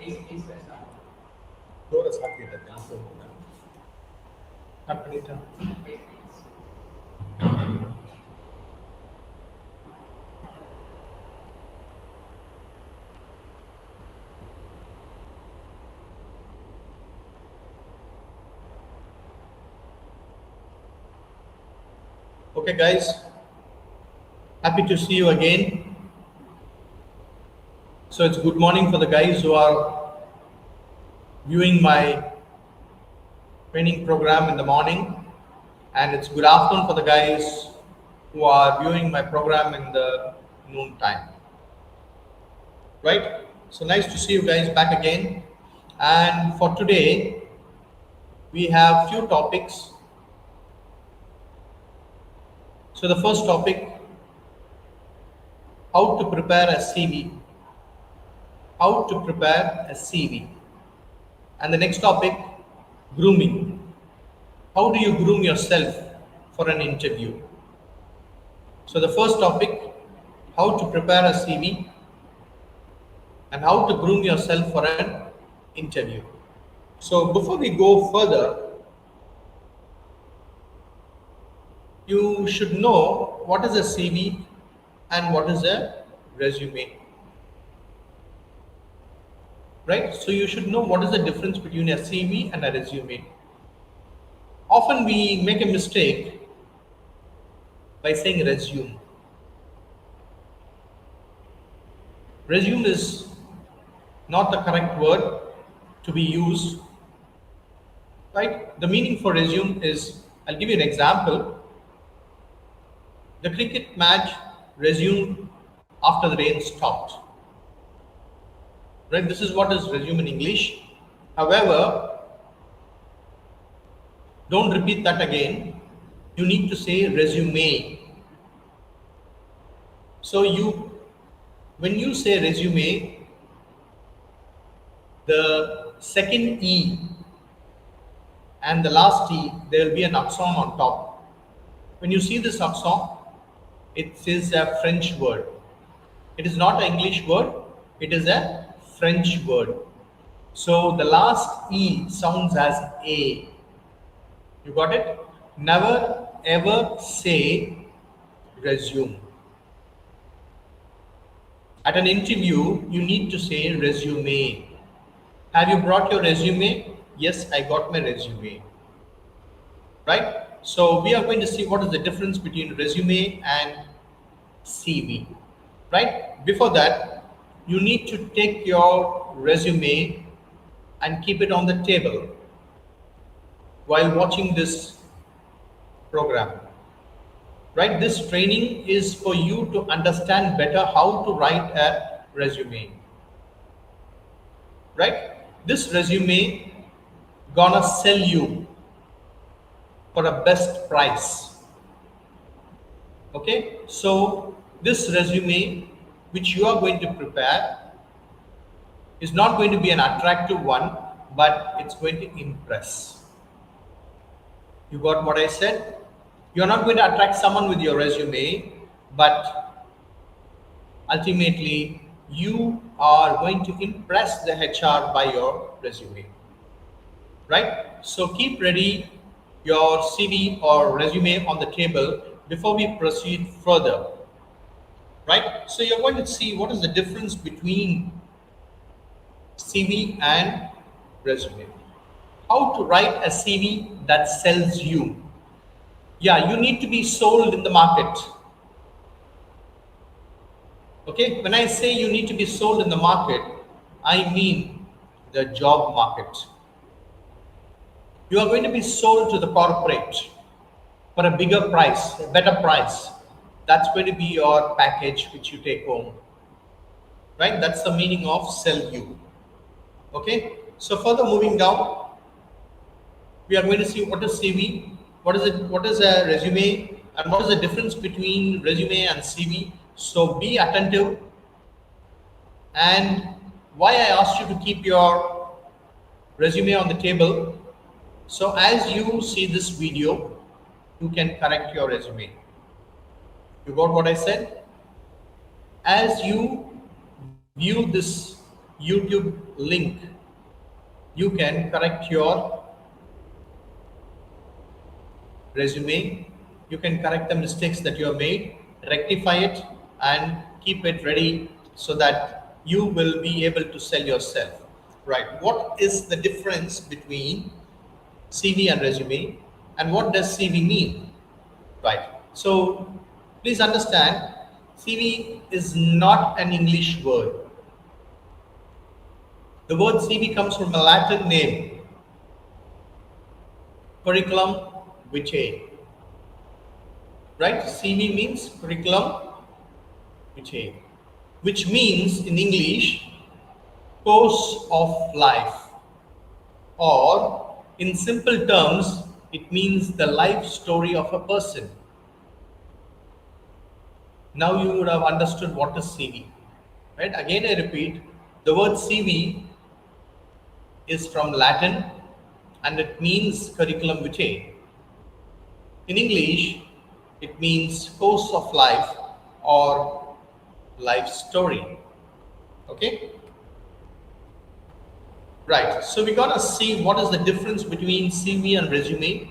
Okay, guys, happy to see you again. So it's good morning for the guys who are viewing my training program in the morning, and it's good afternoon for the guys who are viewing my program in the noon time. Right? So nice to see you guys back again. And for today, we have few topics. So the first topic, how to prepare a CV. How to prepare a CV. And the next topic, grooming. How do you groom yourself for an interview? So the first topic, how to prepare a CV and how to groom yourself for an interview. So before we go further, you should know what is a CV and what is a resume. Right? So you should know what is the difference between a CV and a resume. Often we make a mistake by saying resume. Resume is not the correct word to be used. Right? The meaning for resume is, I'll give you an example. The cricket match resumed after the rain stopped. Right? This is what is resume in English. However, don't repeat that again. You need to say resume. So when you say resume, the second E and the last E, there will be an accent on top. When you see this accent, it is a French word. It is not an English word. It is a French word. So the last E sounds as A. You got it? Never ever say resume. At an interview, you need to say resume. Have you brought your resume? Yes, I got my resume. Right? So we are going to see what is the difference between resume and CV. Right? Before that, you need to take your resume and keep it on the table while watching this program. Right? This training is for you to understand better how to write a resume. Right? This resume gonna sell you for a best price. Okay? So this resume which you are going to prepare is not going to be an attractive one, but it's going to impress. You got what I said? You're not going to attract someone with your resume, but ultimately you are going to impress the HR by your resume. Right? So keep ready your CV or resume on the table before we proceed further. Right? So you're going to see what is the difference between CV and resume. How to write a CV that sells you. Yeah, you need to be sold in the market. Okay, when I say you need to be sold in the market, I mean the job market. You are going to be sold to the corporate for a bigger price, a better price. That's going to be your package which you take home. Right? That's the meaning of sell you. Okay, so further moving down, we are going to see what is CV, what is a resume, and what is the difference between resume and CV. So be attentive. And why I asked you to keep your resume on the table. So as you see this video, you can correct your resume. You got what I said? As you view this YouTube link, you can correct your resume. You can correct the mistakes that you have made, rectify it, and keep it ready so that you will be able to sell yourself. Right. What is the difference between CV and resume, and what does CV mean? Right. So please understand, CV is not an English word. The word CV comes from a Latin name, curriculum vitae. Right? CV means curriculum vitae, which means in English course of life, or in simple terms, it means the life story of a person. Now you would have understood what is CV. Right? Again, I repeat, the word CV is from Latin and it means curriculum vitae. In English, it means course of life or life story. Okay? Right. So we're gonna see what is the difference between CV and resume,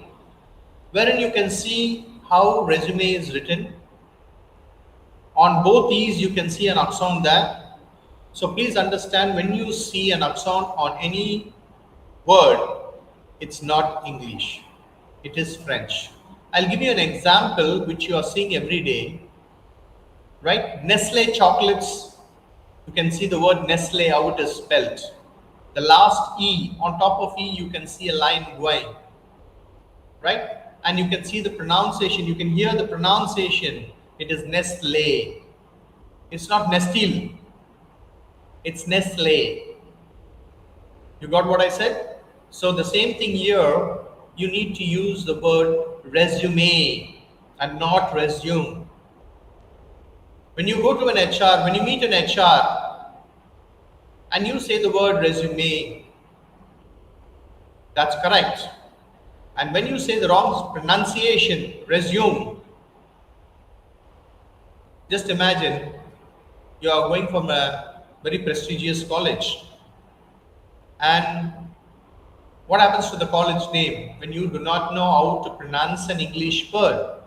wherein you can see how resume is written. On both these, you can see an accent there. So please understand, when you see an accent on any word, it's not English, it is French. I'll give you an example which you are seeing every day. Right? Nestle chocolates, you can see the word Nestle, how it is spelled. The last E, on top of E, you can see a line going. Right? And you can see the pronunciation, you can hear the pronunciation. It is Nestle. It's not Nestle. It's Nestle. You got what I said? So the same thing here, you need to use the word resume and not resume. When you go to an HR, when you meet an HR and you say the word resume, that's correct. And when you say the wrong pronunciation, resume, just imagine you are going from a very prestigious college, and what happens to the college name when you do not know how to pronounce an English word?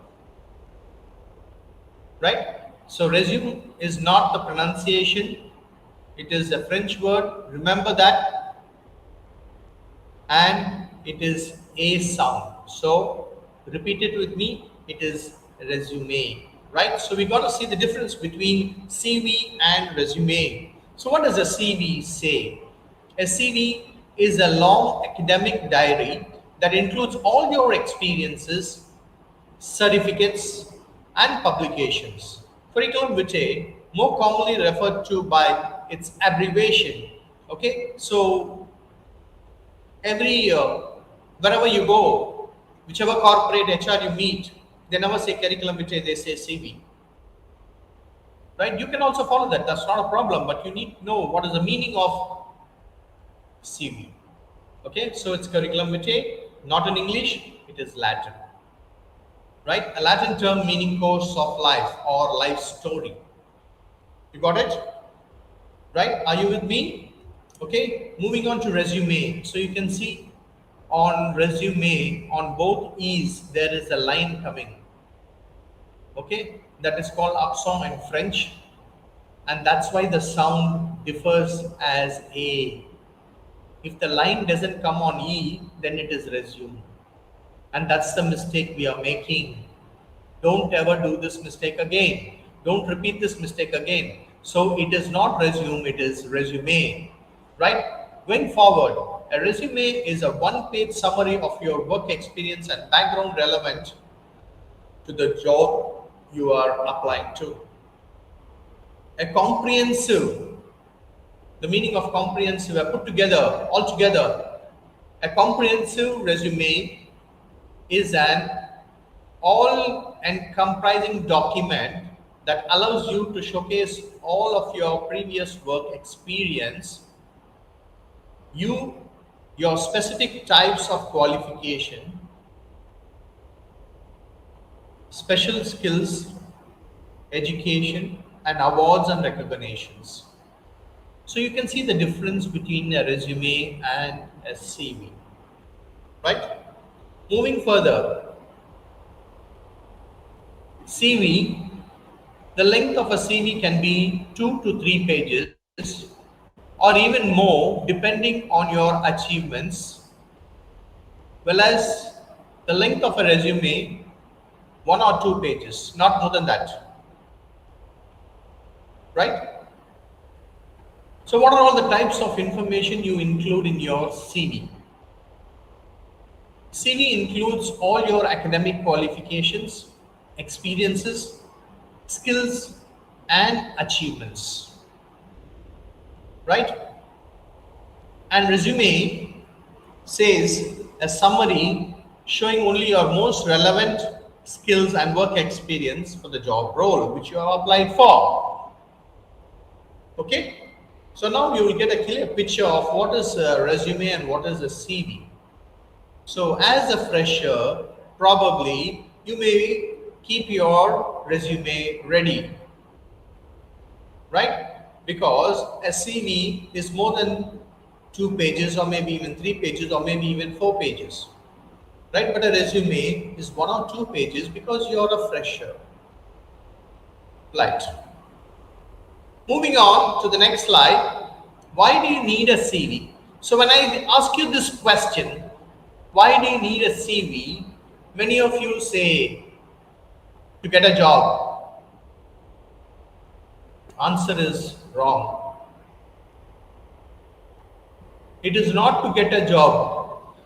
Right? So resume is not the pronunciation, it is a French word, remember that, and it is a sound. So repeat it with me, it is resume. Right? So we got to see the difference between CV and resume. So what does a CV say? A CV is a long academic diary that includes all your experiences, certificates, and publications. Curriculum vitae, more commonly referred to by its abbreviation. Okay, so every year, wherever you go, whichever corporate HR you meet, they never say curriculum vitae, they say CV. Right? You can also follow that, that's not a problem, but you need to know what is the meaning of CV. Okay, so it's curriculum vitae, not in English, it is Latin. Right? A Latin term meaning course of life or life story. You got it? Right? Are you with me? Okay, moving on to resume. So you can see on resume, on both E's, there is a line coming. Okay, that is called accent in French, and that's why the sound differs as A. If the line doesn't come on E, then it is resume. And that's the mistake we are making. Don't ever do this mistake again. Don't repeat this mistake again. So it is not resume, it is resume. Right? Going forward, a resume is a one-page summary of your work experience and background relevant to the job you are applying to. A comprehensive, the meaning of comprehensive, put together, all together. A comprehensive resume is an all-encompassing document that allows you to showcase all of your previous work experience, your specific types of qualification, special skills, education, and awards and recognitions. So you can see the difference between a resume and a CV, right? Moving further, CV, the length of a CV can be 2 to 3 pages or even more depending on your achievements, whereas the length of a resume, 1 or 2 pages, not more than that, right? So what are all the types of information you include in your CV? CV includes all your academic qualifications, experiences, skills, and achievements, right? And resume says a summary showing only your most relevant skills and work experience for the job role which you have applied for. Okay? So now you will get a clear picture of what is a resume and what is a CV. So as a fresher, probably you may keep your resume ready, right? Because a CV is more than 2 pages or maybe even 3 pages or maybe even 4 pages, right? But a resume is 1 or 2 pages because you're a fresher, right? Moving on to the next slide, why do you need a CV? So when I ask you this question, why do you need a CV? Many of you say to get a job. Answer is wrong. It is not to get a job.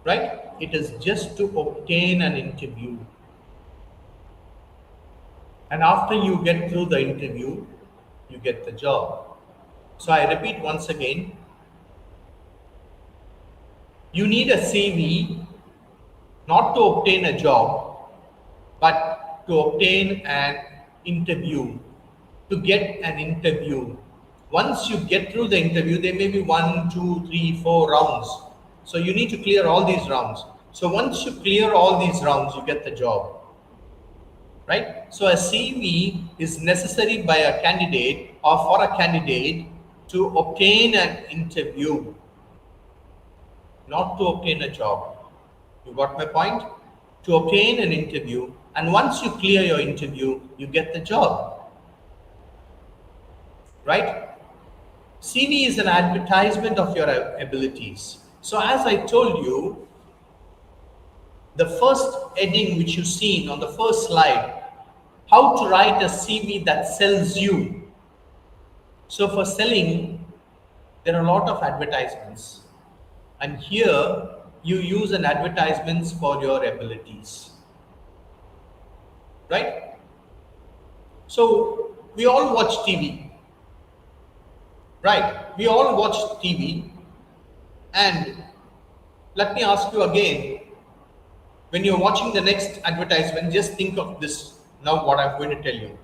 Right? It is just to obtain an interview. And after you get through the interview, you get the job. So I repeat once again, you need a CV not to obtain a job, but to obtain an interview, to get an interview. Once you get through the interview, there may be 1, 2, 3, 4 rounds. So you need to clear all these rounds. So once you clear all these rounds, you get the job. Right? So a CV is necessary by a candidate or for a candidate to obtain an interview, not to obtain a job. You got my point? To obtain an interview, and once you clear your interview, you get the job. Right? CV is an advertisement of your abilities. So as I told you, the first heading which you've seen on the first slide, how to write a CV that sells you. So for selling, there are a lot of advertisements. And here you use an advertisements for your abilities. Right? So we all watch TV. Right? We all watch TV. And let me ask you again, when you're watching the next advertisement, just think of this now what I'm going to tell you.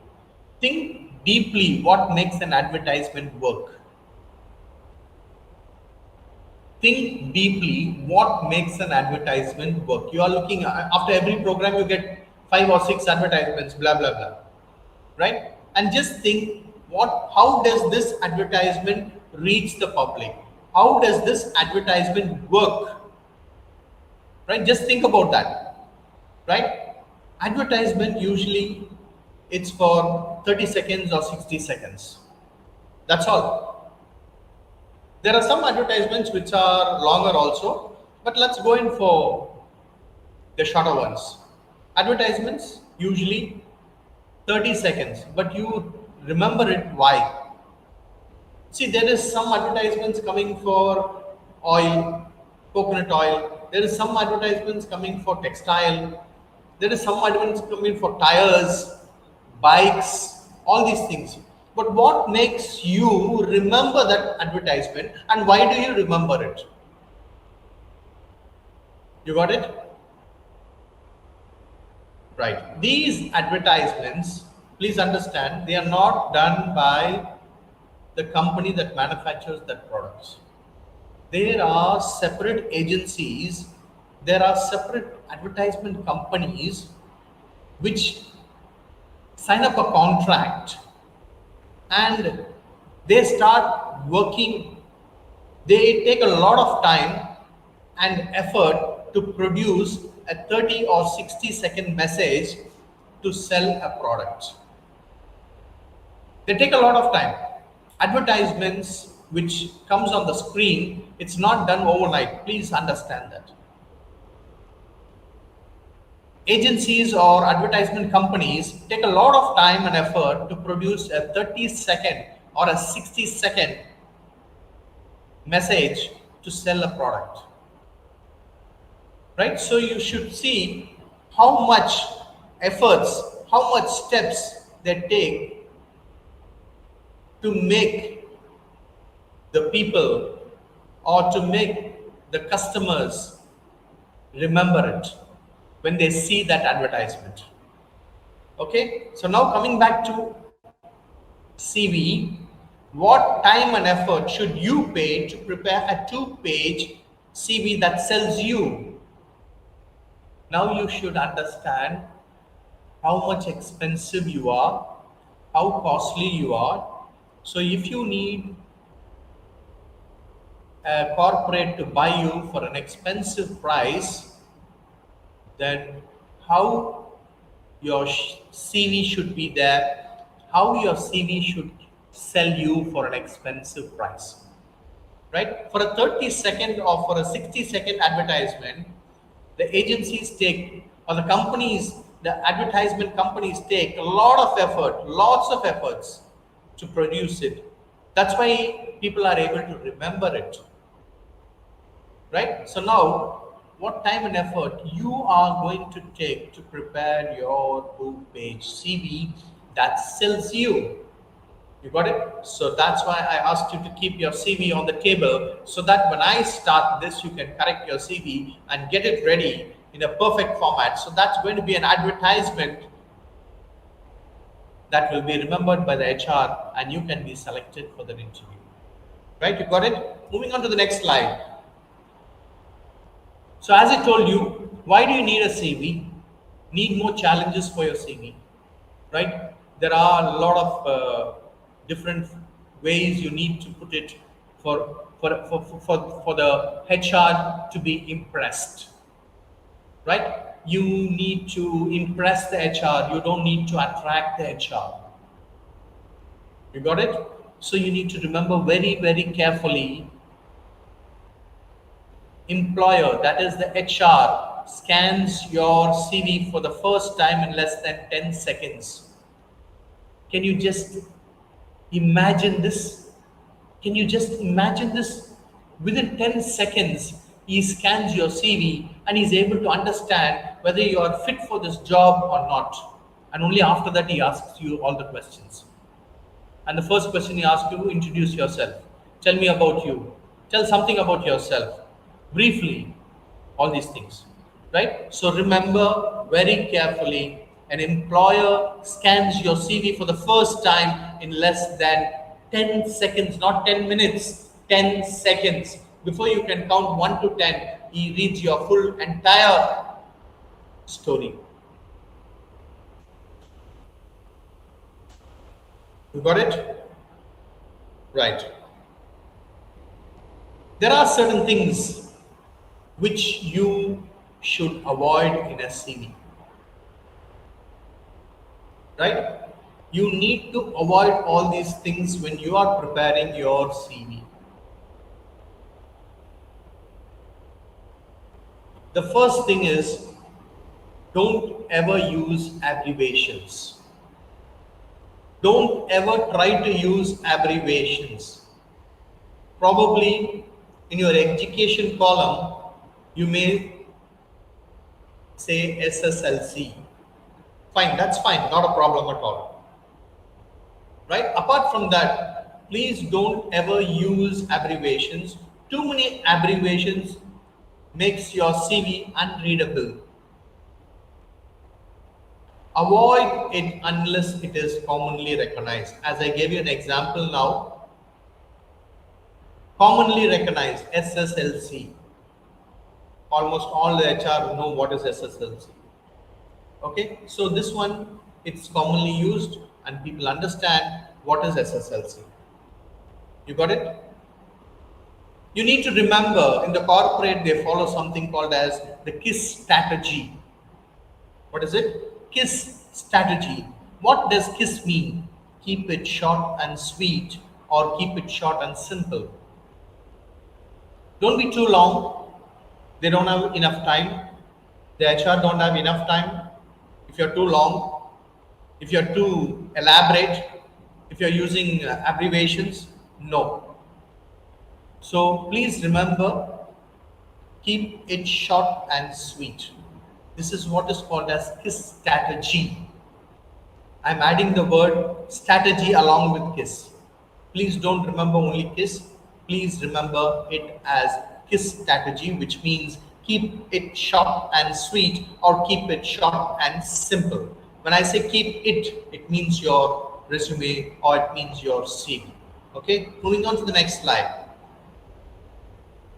Think deeply what makes an advertisement work. Think deeply what makes an advertisement work. You are looking, after every program you get 5 or 6 advertisements, blah, blah, blah. Right? And just think how does this advertisement reach the public? How does this advertisement work? Right? Just think about that. Right? Advertisement usually it's for 30 seconds or 60 seconds. That's all. There are some advertisements which are longer also, but let's go in for the shorter ones. Advertisements usually 30 seconds, but you remember it why? See, there is some advertisements coming for oil, coconut oil. There is some advertisements coming for textile. There is some advertisements coming for tires, bikes, all these things. But what makes you remember that advertisement and why do you remember it? You got it? Right. These advertisements, please understand, they are not done by the company that manufactures that products. There are separate agencies, there are separate advertisement companies which sign up a contract, and they start working. They take a lot of time and effort to produce a 30 or 60-second message to sell a product. They take a lot of time. Advertisements which comes on the screen, it's not done overnight. Please understand that. Agencies or advertisement companies take a lot of time and effort to produce a 30-second or a 60-second message to sell a product. Right? So you should see how much efforts, how much steps they take to make the people or to make the customers remember it when they see that advertisement. Okay, so now coming back to CV, what time and effort should you pay to prepare a 2-page CV that sells you? Now you should understand how much expensive you are, how costly you are. So if you need a corporate to buy you for an expensive price, then how your CV should be there, how your CV should sell you for an expensive price. Right? For a 30-second or for a 60-second advertisement, the agencies take, or the companies, the advertisement companies take a lot of effort, lots of efforts to produce it. That's why people are able to remember it. Right? So now, what time and effort you are going to take to prepare your 2-page CV that sells you? You got it? So that's why I asked you to keep your CV on the table, so that when I start this, you can correct your CV and get it ready in a perfect format. So that's going to be an advertisement that will be remembered by the HR, and you can be selected for the interview. Right? You got it? Moving on to the next slide. So as I told you, why do you need a CV? Need more challenges for your CV, right? There are a lot of different ways you need to put it for the HR to be impressed, right? You need to impress the HR. You don't need to attract the HR. You got it? So you need to remember very, very carefully. Employer, that is the HR, scans your CV for the first time in less than 10 seconds. Can you just imagine this? Can you just imagine this? Within 10 seconds, he scans your CV and he's able to understand whether you are fit for this job or not. And only after that, he asks you all the questions. And the first question he asks you, introduce yourself. Tell me about you. Tell something about yourself. Briefly, all these things, right? So remember very carefully, an employer scans your CV for the first time in less than 10 seconds, not 10 minutes, 10 seconds. Before you can count 1 to 10, he reads your full entire story. You got it? Right. There are certain things which you should avoid in a CV. Right? You need to avoid all these things when you are preparing your CV. The first thing is, don't ever use abbreviations. Don't ever try to use abbreviations. Probably in your education column, you may say SSLC. Fine, that's fine, not a problem at all. Right? Apart from that, please don't ever use abbreviations. Too many abbreviations makes your CV unreadable. Avoid it unless it is commonly recognized. As I gave you an example now, commonly recognized, SSLC. Almost all the HR know what is SSLC. Okay, so this one It's commonly used and people understand what is SSLC. You got it? You need to remember in the corporate they follow something called as the KISS strategy. What is it? KISS strategy. What does KISS mean? Keep it short and sweet, or keep it short and simple. Don't be too long. They don't have enough time. The HR don't have enough time. If you're too long, if you're too elaborate, if you're using abbreviations, no. So please remember, keep it short and sweet. This is what is called as KISS strategy. I'm adding the word strategy along with KISS. Please don't remember only KISS. Please remember it as KISS strategy, which means keep it short and sweet, or keep it short and simple. When I say keep it, it means your resume or it means your CV. Okay, moving on to the next slide.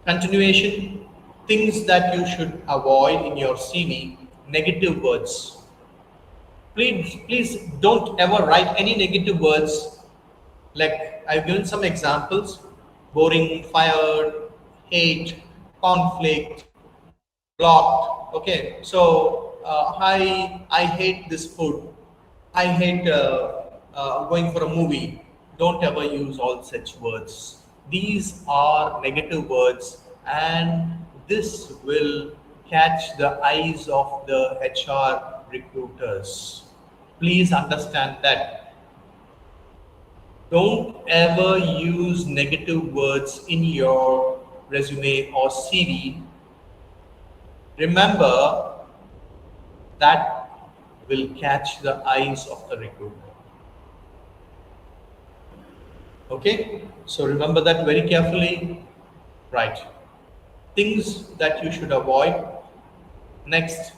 Continuation, things that you should avoid in your CV, negative words. Please don't ever write any negative words. Like I've given some examples: boring, fired, hate, conflict, blocked. Okay, so I hate this food. I hate going for a movie. Don't ever use all such words. These are negative words, and this will catch the eyes of the HR recruiters. Please understand that. Don't ever use negative words in your resume or CV. Remember, that will catch the eyes of the recruiter. Okay, so remember that very carefully. Right. Things that you should avoid. Next,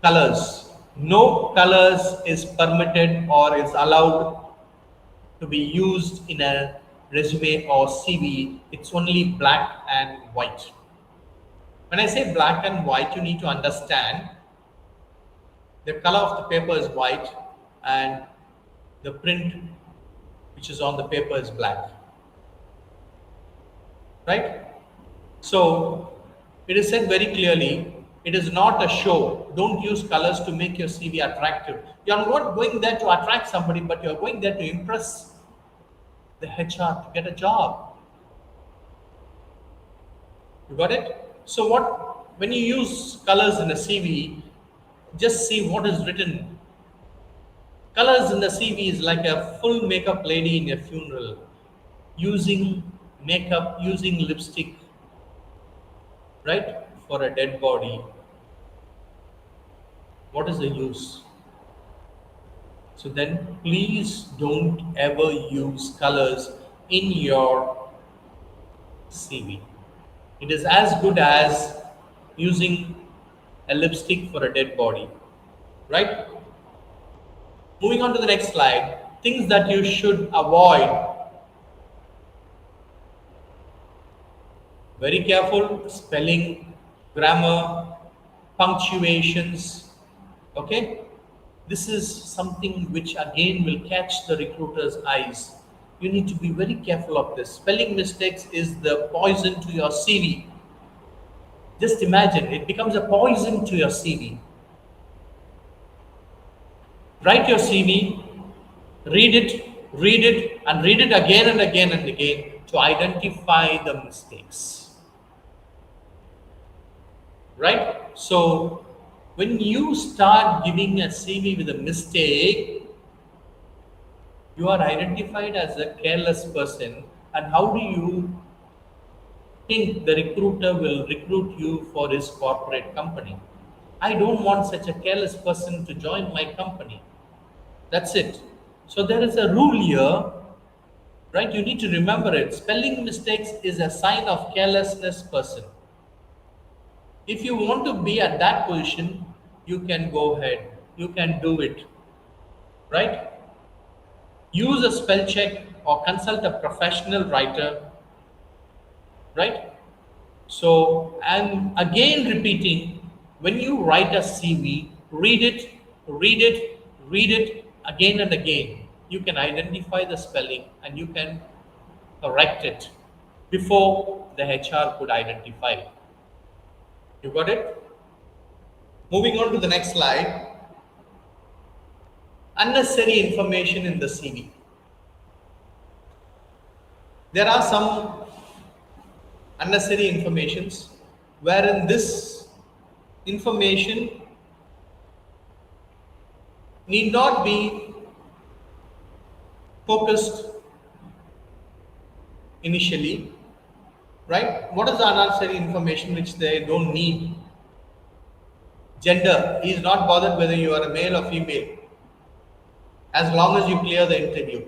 colors. No colors is permitted or is allowed to be used in a resume or CV. It's only black and white. When I say black and white, you need to understand the color of the paper is white and the print which is on the paper is black. Right? So it is said very clearly, it is not a show. Don't use colors to make your CV attractive. You are not going there to attract somebody, but you are going there to impress the HR to get a job. You got it? So when you use colors in a CV, just see what is written. Colors in the CV is like a full makeup lady in a funeral, using makeup, using lipstick, right, for a dead body. What is the use? So then please don't ever use colors in your CV. It is as good as using a lipstick for a dead body, right? Moving on to the next slide, things that you should avoid. Very careful, spelling, grammar, punctuations. Okay, this is something which again will catch the recruiter's eyes. You need to be very careful of this. Spelling mistakes is the poison to your CV. Just imagine, it becomes a poison to your CV. Write your CV, read it, and read it again and again and again to identify the mistakes. Right? So when you start giving a CV with a mistake, you are identified as a careless person. And how do you think the recruiter will recruit you for his corporate company? I don't want such a careless person to join my company. That's it. So there is a rule here, right? You need to remember it. Spelling mistakes is a sign of carelessness person. If you want to be at that position, you can go ahead. You can do it, right? Use a spell check or consult a professional writer, right? So I'm again repeating, when you write a CV, read it again and again, you can identify the spelling and you can correct it before the HR could identify it. You got it? Moving on to the next slide. Unnecessary information in the CV. There are some unnecessary informations wherein this information need not be focused initially, right? What is the unnecessary information which they don't need? Gender. He is not bothered whether you are a male or female, as long as you clear the interview,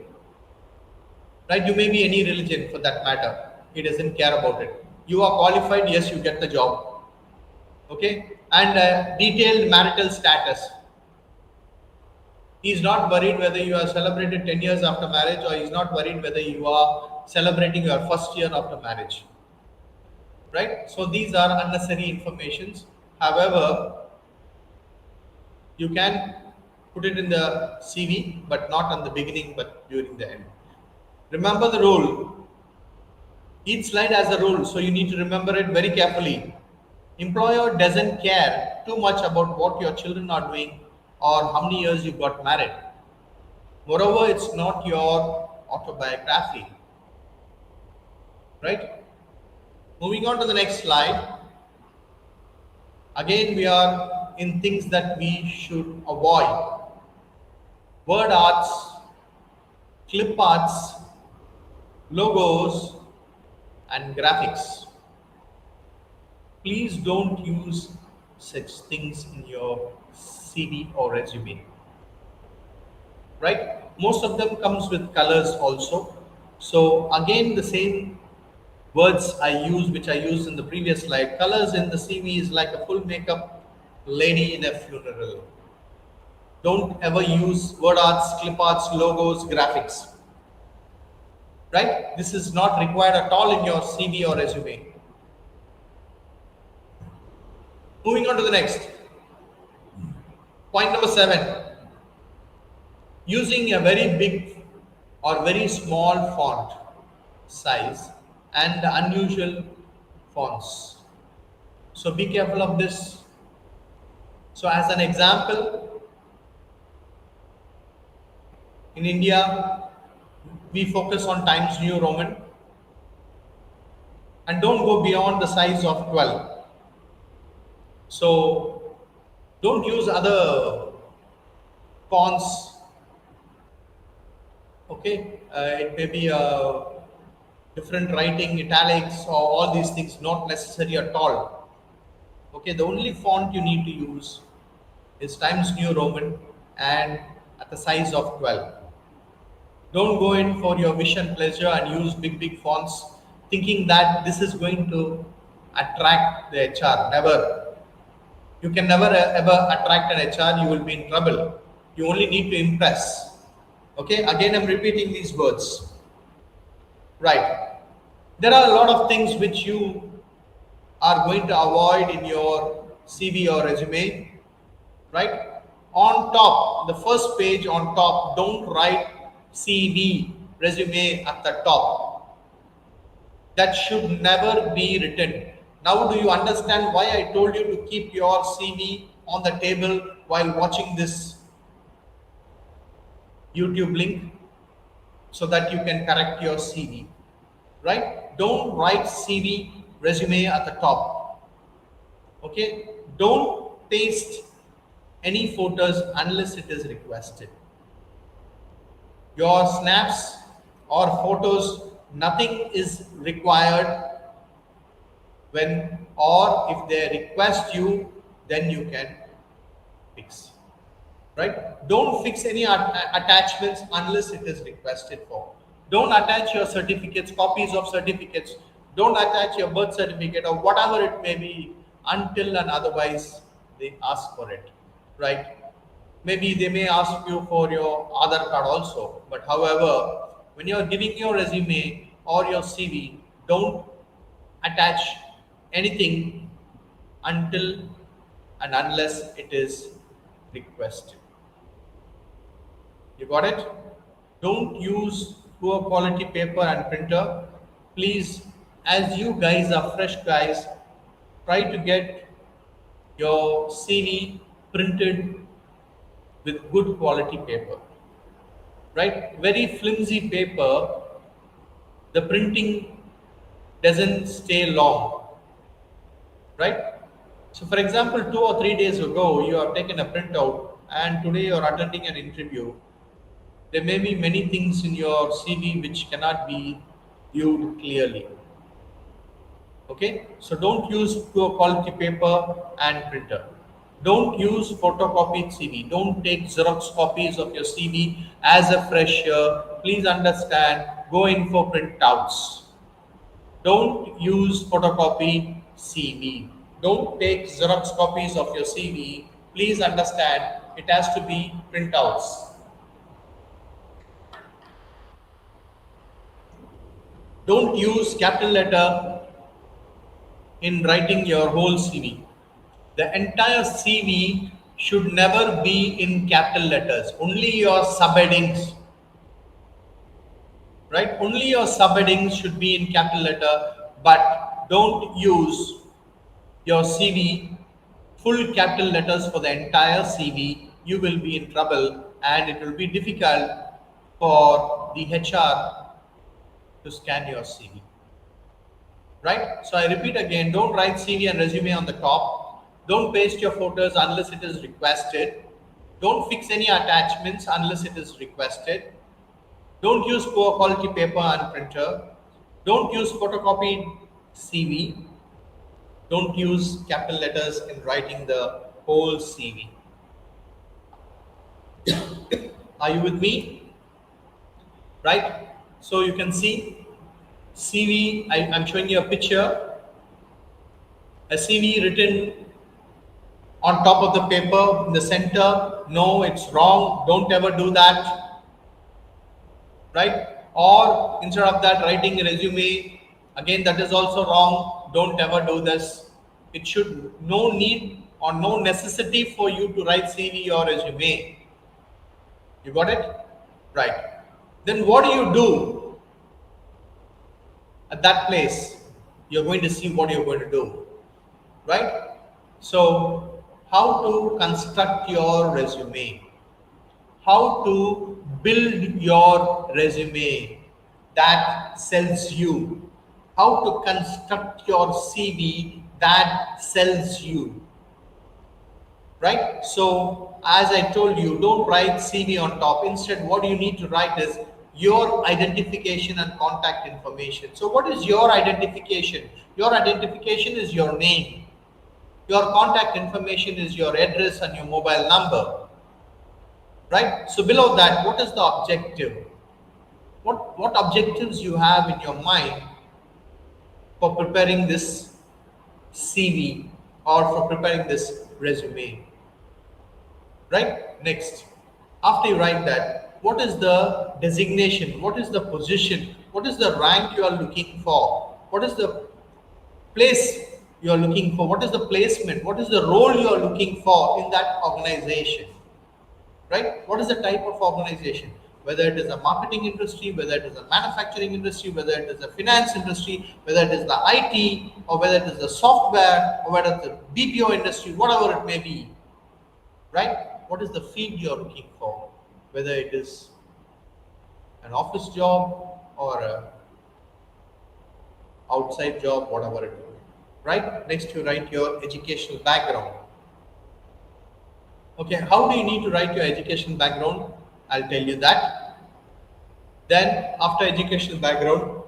right? You may be any religion for that matter. He doesn't care about it. You are qualified, yes, you get the job. Okay? And detailed marital status. He is not worried whether you are celebrated 10 years after marriage, or he is not worried whether you are celebrating your first year after marriage. Right? So these are unnecessary informations. However, you can put it in the CV, but not on the beginning, but during the end. Remember the rule. Each slide has a rule, so you need to remember it very carefully. Employer doesn't care too much about what your children are doing or how many years you got married. Moreover, it's not your autobiography. Right? Moving on to the next slide. Again, we are in things that we should avoid. Word arts, clip arts, logos, and graphics. Please don't use such things in your CV or resume. Right? Most of them comes with colors also. So again, the same words which I used in the previous slide. Colors in the CV is like a full makeup lady in a funeral. Don't ever use word arts, clip arts, logos, graphics. Right? This is not required at all in your CV or resume. Moving on to the next. Point number 7. Using a very big or very small font size and unusual fonts. So be careful of this. So as an example, in India, we focus on Times New Roman and don't go beyond the size of 12. So don't use other fonts. Okay, it may be different writing, italics, or all these things, not necessary at all. Okay, the only font you need to use is Times New Roman and at the size of 12. Don't go in for your wish and pleasure and use big fonts thinking that this is going to attract the HR. Never. You can never ever attract an HR. You will be in trouble. You only need to impress. Okay, again I'm repeating these words. Right. There are a lot of things which you are going to avoid in your CV or resume. Right? On top, the first page on top, don't write CV, resume at the top. That should never be written. Now do you understand why I told you to keep your CV on the table while watching this YouTube link so that you can correct your CV, right? Don't write CV, resume at the top. Okay? Don't paste any photos unless it is requested. Your snaps or photos, nothing is required when, or if they request you, then you can fix. Right? Don't fix any attachments unless it is requested for. Don't attach your certificates, copies of certificates. Don't attach your birth certificate or whatever it may be until and otherwise they ask for it. Right? Maybe they may ask you for your Aadhaar card also. But however, when you are giving your resume or your CV, don't attach anything until and unless it is requested. You got it? Don't use poor quality paper and printer. Please, as you guys are fresh guys, try to get your CV printed with good quality paper. Right? Very flimsy paper, the printing doesn't stay long. Right? So, for example, 2 or 3 days ago, you have taken a printout, and today you are attending an interview. There may be many things in your CV which cannot be viewed clearly. Okay, so don't use poor quality paper and printer. Don't use photocopied CV. Don't take Xerox copies of your CV as a fresher. Please understand, go in for printouts. Don't use photocopy CV. Don't take Xerox copies of your CV. Please understand, it has to be printouts. Don't use capital letter in writing your whole CV. The entire CV should never be in capital letters. Only your subheadings, right? Only your subheadings should be in capital letter, but don't use your CV full capital letters for the entire CV. You will be in trouble, and it will be difficult for the HR to scan your CV. Right? So I repeat again, don't write CV and resume on the top. Don't paste your photos unless it is requested. Don't fix any attachments unless it is requested. Don't use poor quality paper and printer. Don't use photocopied CV. Don't use capital letters in writing the whole CV. Are you with me? Right? So you can see CV, I'm showing you a picture. A CV written on top of the paper in the center. No, it's wrong. Don't ever do that. Right? Or instead of that, writing a resume, again, that is also wrong. Don't ever do this. It should no need or no necessity for you to write CV or resume. You got it? Right. Then what do you do at that place? You're going to see what you're going to do. Right? So, how to construct your resume? How to build your resume that sells you? How to construct your CV that sells you? Right? So, as I told you, don't write CV on top. Instead, what you need to write is your identification and contact information. So, what is your identification? Your identification is your name. Your contact information is your address and your mobile number. Right? So below that, what is the objective? What objectives you have in your mind for preparing this CV or for preparing this resume? Right? Next, after you write that, what is the designation? What is the position? What is the rank you are looking for? What is the place you are looking for? What is the placement? What is the role you are looking for in that organization? Right? What is the type of organization? Whether it is a marketing industry, whether it is a manufacturing industry, whether it is a finance industry, whether it is the IT, or whether it is the software, or whether it's the BPO industry, whatever it may be. Right? What is the field you are looking for? Whether it is an office job or a outside job, whatever it is. Right? Next, you write your educational background. Okay, how do you need to write your education background? I'll tell you that. Then, after educational background,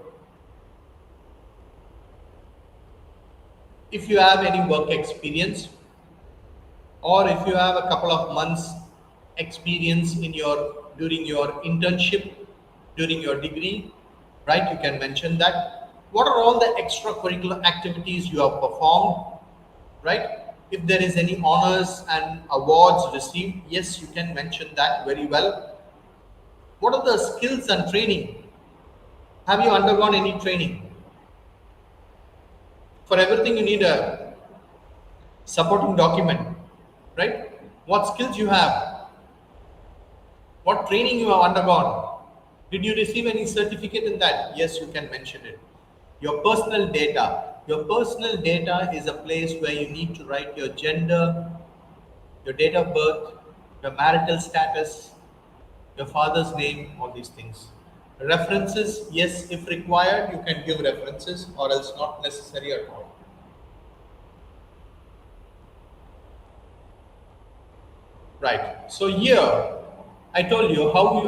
if you have any work experience, or if you have a couple of months experience in during your internship, during your degree, right? You can mention that. What are all the extracurricular activities you have performed, right? If there is any honors and awards received, yes, you can mention that very well. What are the skills and training? Have you undergone any training? For everything, you need a supporting document, right? What skills you have? What training you have undergone? Did you receive any certificate in that? Yes, you can mention it. Your personal data. Your personal data is a place where you need to write your gender, your date of birth, your marital status, your father's name, all these things. References, yes, if required, you can give references, or else not necessary at all. Right. So here, I told you how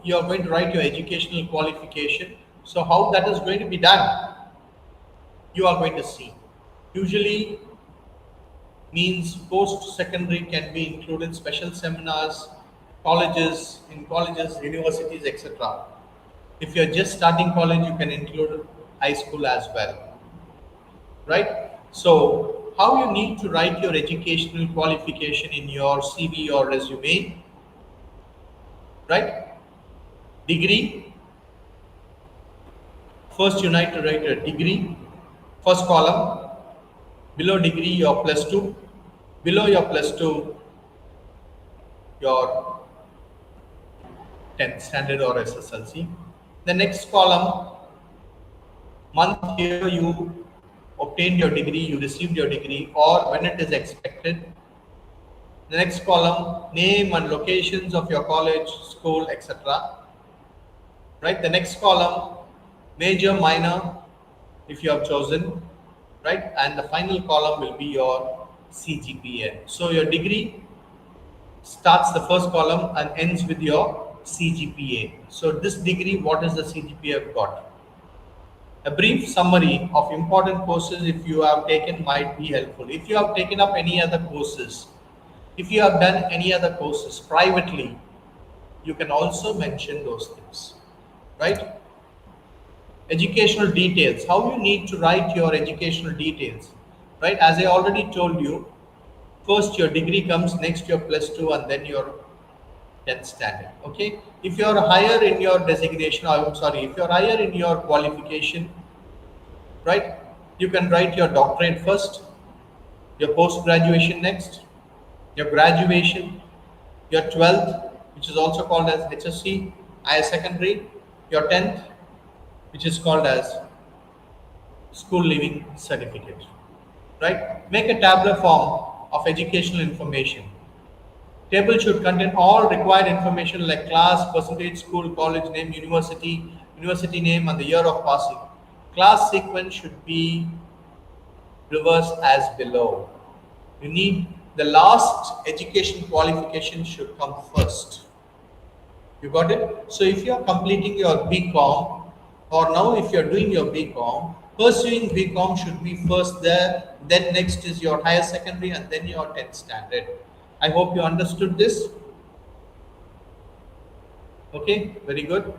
you are going to write your educational qualification. So how that is going to be done, you are going to see. Usually means post-secondary can be included special seminars, colleges, universities, etc. If you're just starting college, you can include high school as well, right? So how you need to write your educational qualification in your CV or resume, right? Degree, first you need to write a degree, first column, below degree your plus 2, below your plus 2 your 10th standard or SSLC. The next column, month, year you obtained your degree, you received your degree, or when it is expected. The next column, name and locations of your college, school, etc. Right? The next column, major, minor, if you have chosen, right? And the final column will be your CGPA. So your degree starts the first column and ends with your CGPA. So this degree, what is the CGPA I've got? A brief summary of important courses if you have taken might be helpful. If you have taken up any other courses, if you have done any other courses privately, you can also mention those things, right? Educational details, how you need to write your educational details, right? As I already told you, first your degree comes, next your plus 2, and then your 10th standard. Okay, if you are higher in your designation, I'm sorry, if you are higher in your qualification, right, you can write your doctorate first, your post graduation next, your graduation, your 12th, which is also called as HSC, higher secondary, your 10th, which is called as school leaving certificate, right? Make a tabular form of educational information. Table should contain all required information like class, percentage, school, college name, university name, and the year of passing. Class sequence should be reversed as below. You need the last education qualification should come first. You got it? So if you are completing your BCom, or now if you are doing your BCom, pursuing BCom should be first there, then next is your higher secondary, and then your 10th standard. I hope you understood this. Okay, very good.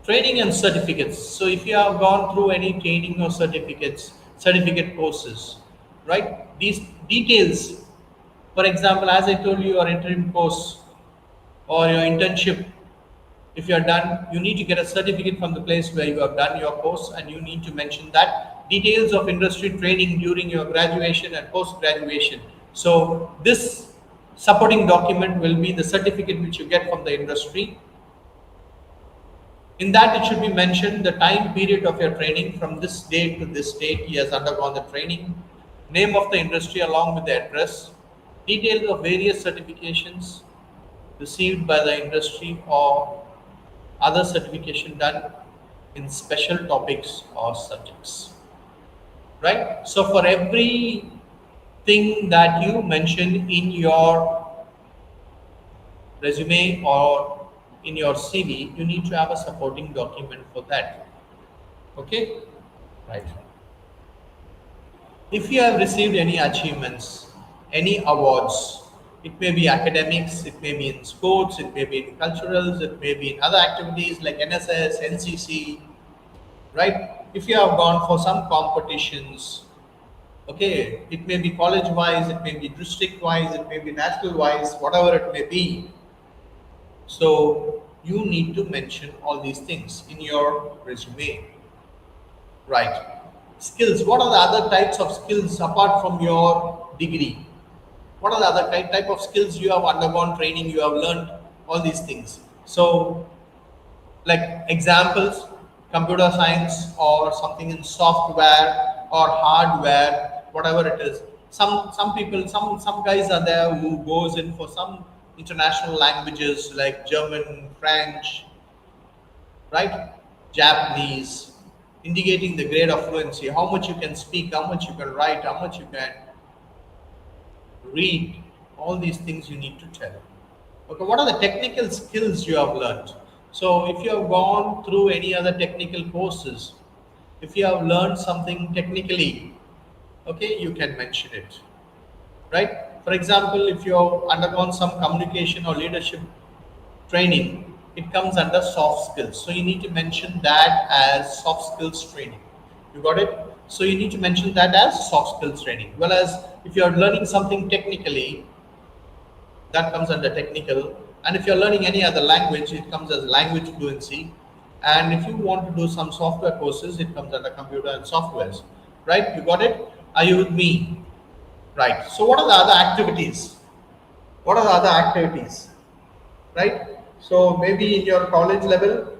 Training and certificates. So if you have gone through any training or certificate courses, right? These details, for example, as I told you, your interim course or your internship, if you are done, you need to get a certificate from the place where you have done your course, and you need to mention that. Details of industry training during your graduation and post-graduation. So this supporting document will be the certificate which you get from the industry. In that, it should be mentioned the time period of your training from this date to this date he has undergone the training, name of the industry along with the address, details of various certifications received by the industry or other certification done in special topics or subjects, right? So for every thing that you mention in your resume or in your CV, you need to have a supporting document for that. Okay, right. If you have received any achievements, any awards, it may be academics, it may be in sports, it may be in culturals, it may be in other activities like NSS, NCC, right? If you have gone for some competitions, okay, it may be college wise, it may be district wise, it may be national wise, whatever it may be. So you need to mention all these things in your resume, right? Skills, what are the other types of skills apart from your degree? What are the other type of skills you have undergone training, you have learned all these things. So like examples, computer science or something in software or hardware, whatever it is. Some people, some guys are there who goes in for some international languages like German, French, right? Japanese, indicating the grade of fluency, how much you can speak, how much you can write, how much you can read, all these things you need to tell. Okay, what are the technical skills you have learned? So if you have gone through any other technical courses, if you have learned something technically, okay, you can mention it, right? For example, if you have undergone some communication or leadership training, it comes under soft skills. So you need to mention that as soft skills training. You got it? So you need to mention that as soft skills training. Whereas if you are learning something technically, that comes under technical. And if you're learning any other language, it comes as language fluency. And if you want to do some software courses, it comes under computer and softwares. Right? You got it? Are you with me? Right. So what are the other activities? What are the other activities? Right? So maybe in your college level,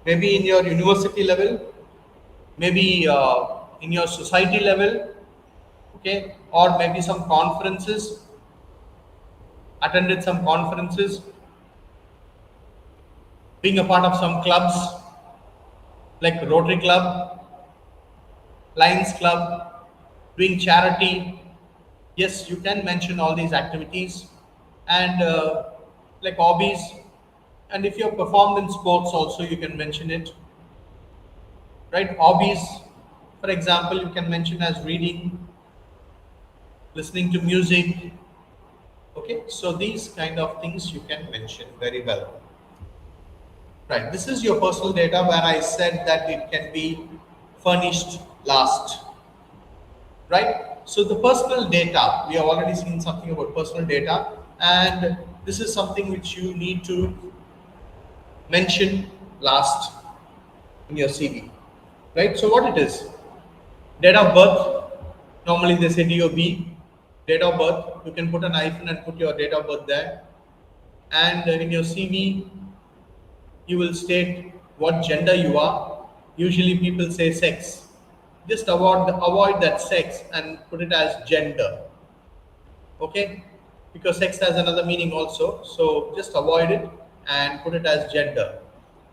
maybe in your university level, maybe in your society level, okay, or maybe some conferences, attended some conferences, being a part of some clubs like Rotary Club, Lions Club, doing charity. Yes, you can mention all these activities and like hobbies. And if you have performed in sports also, you can mention it. Right? Hobbies, for example, you can mention as reading, listening to music. Okay, so these kind of things you can mention very well. Right, this is your personal data where I said that it can be furnished last. Right, so the personal data, we have already seen something about personal data, and this is something which you need to mention last in your CV. Right, so what it is? Date of birth, normally they say DOB. Date of birth, you can put an hyphen and put your date of birth there. And in your CV, you will state what gender you are. Usually people say sex. Just avoid that sex and put it as gender. Okay? Because sex has another meaning also. So just avoid it and put it as gender.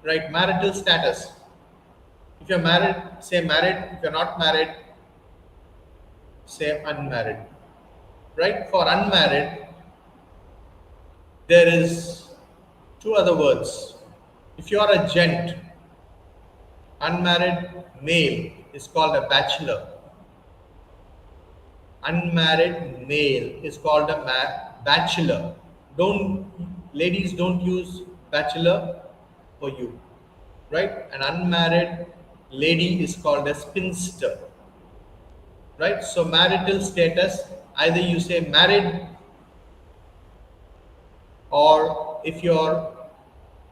Right? Marital status. If you're married, say married. If you're not married, say unmarried. Right? For unmarried, there is two other words. If you are a gent, unmarried male is called a bachelor. Unmarried male is called a bachelor. Ladies don't use bachelor for you, right? An unmarried lady is called a spinster, right? So marital status, either you say married, or if you're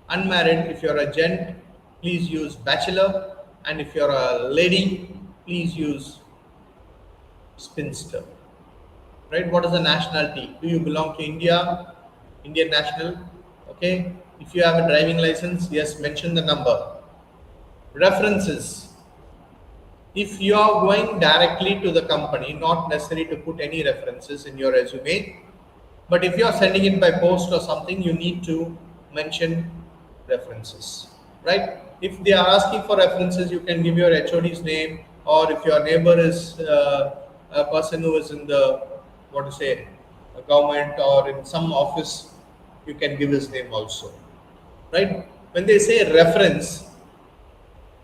unmarried, if you're a gent, please use bachelor, and if you're a lady, please use spinster. Right? What is the nationality? Do you belong to India? Indian national? Okay. If you have a driving license, yes, mention the number. References. If you are going directly to the company, not necessary to put any references in your resume, but if you are sending it by post or something, you need to mention references, right? If they are asking for references, you can give your HOD's name, or if your neighbor is a person who is in the, a government or in some office, you can give his name also, right? When they say reference,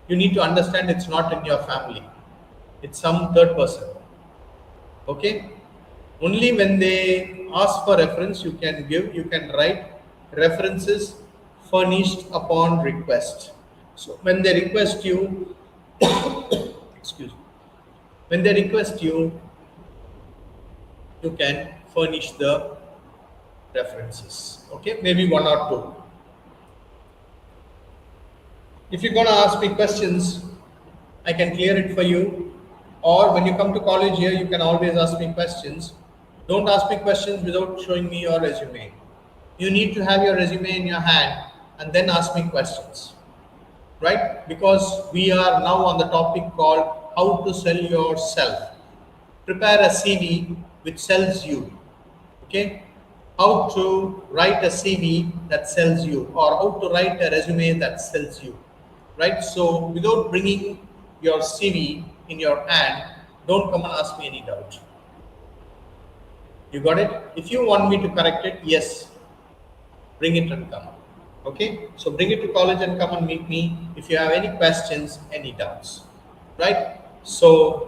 you need to understand it's not in your family, it's some third person. Okay, only when they ask for reference, you can write references furnished upon request. So when they request you, excuse me, when they request you, you can furnish the references. Okay, maybe one or two. If you're gonna ask me questions, I can clear it for you. Or when you come to college here, you can always ask me questions. Don't ask me questions without showing me your resume. You need to have your resume in your hand and then ask me questions, right? Because we are now on the topic called how to sell yourself. Prepare a CV which sells you. Okay? How to write a CV that sells you, or how to write a resume that sells you, right? So, without bringing your CV in your hand, don't come and ask me any doubt. You got it? If you want me to correct it, yes, bring it and come. Okay? So, bring it to college and come and meet me if you have any questions, any doubts, right? So,